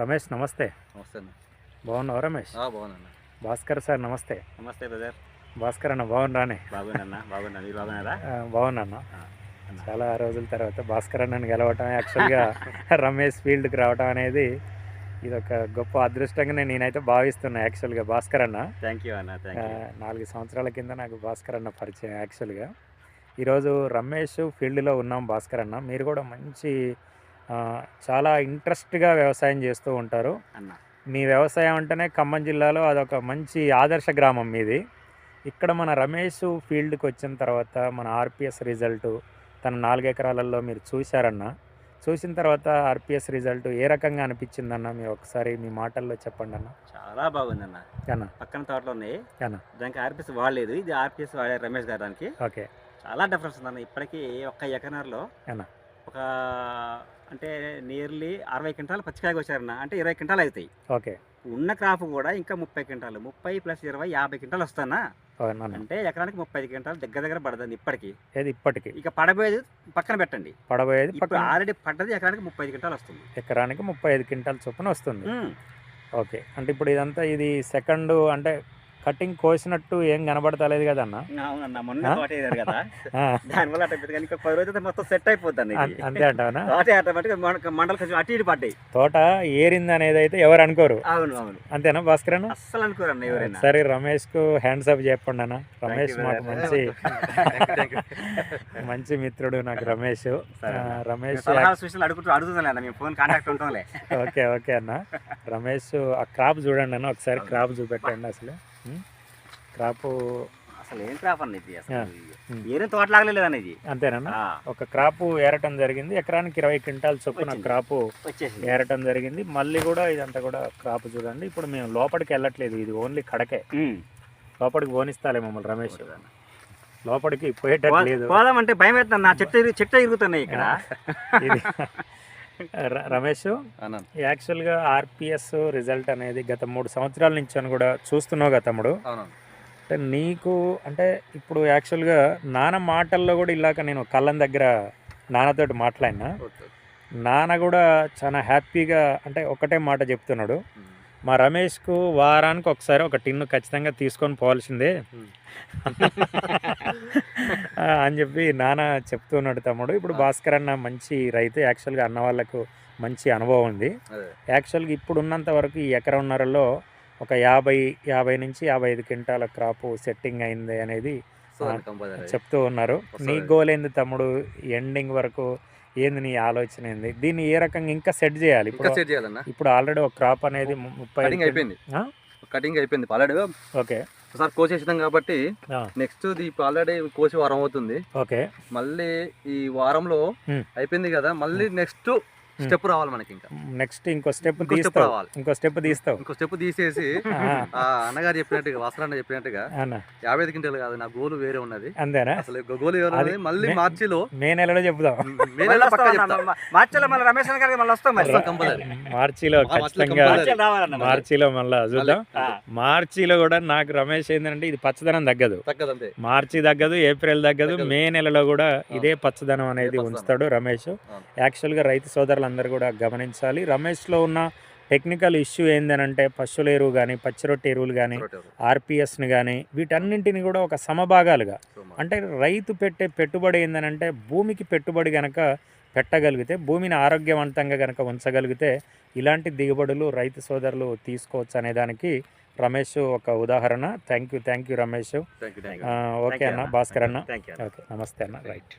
రమేష్ నమస్తే. నమస్తే అన్న. బాగున్నావా రమేష్? బాగున్నా. భాస్కర్ సార్ నమస్తే. నమస్తే బ్రదర్. భాస్కర్ అన్న బాగున్నానే? బాగున్నా మీరు బాగున్నారా? బాగున్నా. ఆ, అన్న. చాలా రోజుల తర్వాత భాస్కర్ అన్నని గెలవటం యాక్చువల్గా రమేష్ ఫీల్డ్కి రావటం అనేది ఇది ఒక గొప్ప అదృష్టంగా నేనైతే భావిస్తున్నా. యాక్చువల్గా భాస్కర్ అన్న థ్యాంక్ యూ అన్న, థ్యాంక్ యూ. 4 సంవత్సరాల కింద నాకు భాస్కర్ అన్న పరిచయం. యాక్చువల్గా ఈరోజు రమేష్ ఫీల్డ్లో ఉన్నాం. భాస్కర్ అన్న మీరు కూడా మంచి చాలా ఇంట్రెస్ట్గా వ్యవసాయం చేస్తూ ఉంటారు అన్న. మీ వ్యవసాయం అంటేనే ఖమ్మం జిల్లాలో అదొక మంచి ఆదర్శ గ్రామం మీది. ఇక్కడ మన రమేష్ ఫీల్డ్కి వచ్చిన తర్వాత మన ఆర్పిఎస్ రిజల్ట్ తన 4 ఎకరాలలో మీరు చూశారన్న. చూసిన తర్వాత ఆర్పిఎస్ రిజల్ట్ ఏ రకంగా అనిపించిందన్న? మీరు ఒకసారి మీ మాటల్లో చెప్పండి అన్న. చాలా బాగుందన్న. అన్న పక్కన తోటలో ఉన్నాయి అన్న. దానికి ఆర్పిఎస్ వాడలేదు, ఇది ఆర్పిఎస్ వాడారు రమేష్ గారు. దానికి ఓకే చాలా డిఫరెన్స్ ఉందన్న. ఇప్పటికీ ఒక్క ఎకరాల్లో అన్న ఒక అంటే నియర్లీ 60 క్వింటాలు పచ్చికాయగా వచ్చారన్న. అంటే 20 క్వింటాలు అవుతాయి. ఓకే ఉన్న క్రాప్ కూడా ఇంకా 30 క్వింటాలు, 30 + 20 50 క్వింటాలు వస్తానా. అన్న అంటే ఎకరానికి 35 క్వింటాలు దగ్గర పడదండి ఇప్పటికి. ఏది ఇప్పటికి ఇక పడబోయేది పక్కన పెట్టండి. పడబోయేది ఇప్పుడు పక్కన ఆల్రెడీ పడ్డది ఎకరానికి 35 క్వింటాలు వస్తుంది. ఎకరానికి 35 క్వింటాల చొప్పున వస్తుంది. ఓకే అంటే ఇప్పుడు ఇదంతా ఇది సెకండ్ అంటే కటింగ్ కోసినట్టు ఏం కనబడతలేదు కదన్న? అవునన్న, మొన్న తోట వేసారు కదా దానివల్ల అట్ట పెద్ద. కానీ ఇంకా 10 రోజులు మొత్తం సెట్ అయిపోతుంది. అంతే అంటావనా? తోట ఆటోమేటిక్ మండలు కొంచెం అటు ఇటు పడ్డాయి. తోట ఏరింది అనేది అయితే ఎవరు అనుకోరు. అవును అవును, అంతేనా భాస్కర్ అన్న? అస్సలు అనుకోరన్న ఎవరైనా. సరే రమేష్ కు హ్యాండ్స్ అప్ చెప్పండి అన్న. రమేష్ మాకు మంచి మిత్రుడు నాకు రమేష్. రమేష్ అడుగుతుందిలే అన్న, మేము ఫోన్ కాంటాక్ట్ ఉంటాంలే. ఓకే ఓకే అన్న. రమేష్ ఆ క్రాప్ చూడండి అన్న, ఒకసారి క్రాప్ చూపెట్టండి. అసలు క్రాప్ అసలు ఏం క్రాప్ అన్న ఇది? అసలు ఏరేం తోటలాగలేదు అన్న ఇది. అంతేనన్నా? ఒక క్రాప్ ఏరటం జరిగింది. ఎకరానికి 20 క్వింటాల్ చొప్పున క్రాప్ ఏరటం జరిగింది. మళ్ళీ కూడా ఇదంతా కూడా క్రాప్ చూడండి. ఇప్పుడు మేము లోపలికి వెళ్ళట్లేదు, ఇది ఓన్లీ కడకే. లోపలికి పోనిస్తాలే మమ్మల్ని రమేష్. లోపలికి పోయేటట్లేదు. పోదామంటే భయం అవుతుంది. నా చెట్టు ఇరుగుతున్నాయి ఇక్కడ. ఇది రమేష్ యాక్చువల్గా ఆర్పిఎస్ రిజల్ట్ అనేది గత 3 సంవత్సరాల నుంచి అని కూడా చూస్తున్నావు కదా తమ్ముడు. అంటే నీకు అంటే ఇప్పుడు యాక్చువల్గా నాన్న మాటల్లో కూడా ఇలాగ నేను కళ్ళం దగ్గర నాన్నతోటి మాట్లాడినా. నాన్న కూడా చాలా హ్యాపీగా అంటే ఒకటే మాట చెప్తున్నాడు, మా రమేష్కు వారానికి ఒకసారి ఒక టిన్ను ఖచ్చితంగా తీసుకొని పోవాల్సిందే అని చెప్పి నాన్న చెప్తున్నాడు తమ్ముడు. ఇప్పుడు భాస్కర్ అన్న మంచి రైతు. యాక్చువల్గా అన్న వాళ్ళకు మంచి అనుభవం ఉంది. యాక్చువల్గా ఇప్పుడు ఉన్నంత వరకు ఈ ఎకరంన్నరలో ఒక 50 నుంచి 55 క్వింటాల క్రాపు సెట్టింగ్ అయింది అనేది చెప్తూ ఉన్నారు. నీ గోల్ ఏంది తమ్ముడు? ఎండింగ్ వరకు ఏంది నీ ఆలోచన ఏంది? దీన్ని ఏ రకంగా ఇంకా సెట్ చేయాలి? ఇప్పుడు ఆల్రెడీ ఒక క్రాప్ అనేది 30 అయిపోయింది, కటింగ్ అయిపోయింది ఆల్రెడీ. ఓకే ఒకసారి కోసేసినాం కాబట్టి నెక్స్ట్ ఇప్పుడు ఆల్రెడీ కోసి వారం అవుతుంది. ఓకే మళ్ళీ ఈ వారంలో అయిపోయింది కదా, మళ్ళీ నెక్స్ట్ స్టెప్ రావాలి మనకి. ఇంకా నెక్స్ట్ ఇంకో స్టెప్ తీస్తావు. ఇంకో స్టెప్ తీసేసి అన్నగారు చెప్పినట్టుగా, వస్త్రాన్ని చెప్పినట్టుగా 55 క్వింటాలు కాదు, నా గోలు వేరే ఉన్నది. అంతేనా? అసలు గోలు వేరే. మళ్ళీ మార్చిలో మే నెలలో చెప్దాం. మార్చిలో మళ్ళీ రమేష్ గారికి మళ్ళీ వస్తాం. మార్చిలో ఖచ్చితంగా మార్చిలో మళ్ళీ చూద్దాం. మార్చిలో కూడా నాకు రమేష్ ఏంటంటే ఇది పచ్చదనం తగ్గదు. మార్చి తగ్గదు, ఏప్రిల్ తగ్గదు, మే నెలలో కూడా ఇదే పచ్చదనం అనేది ఉంచుతాడు రమేష్. యాక్చువల్గా రైతు సోదరులందరూ కూడా గమనించాలి. రమేష్లో ఉన్న టెక్నికల్ ఇష్యూ ఏంటంటే పశువుల ఎరువు కానీ, పచ్చిరొట్టె ఎరువులు కానీ, ఆర్పిఎస్ని కానీ వీటన్నింటిని కూడా ఒక సమభాగాలుగా అంటే రైతు పెట్టే పెట్టుబడి ఏంటంటే భూమికి పెట్టుబడి కనుక పెట్టగలిగితే, భూమిని ఆరోగ్యవంతంగా కనుక ఉంచగలిగితే ఇలాంటి దిగుబడులు రైతు సోదరులు తీసుకోవచ్చు అనేదానికి రమేష్ ఒక ఉదాహరణ. Thank you Ramesh. ఓకే అన్న భాస్కర్ అన్న. ఓకే నమస్తే అన్న. రైట్.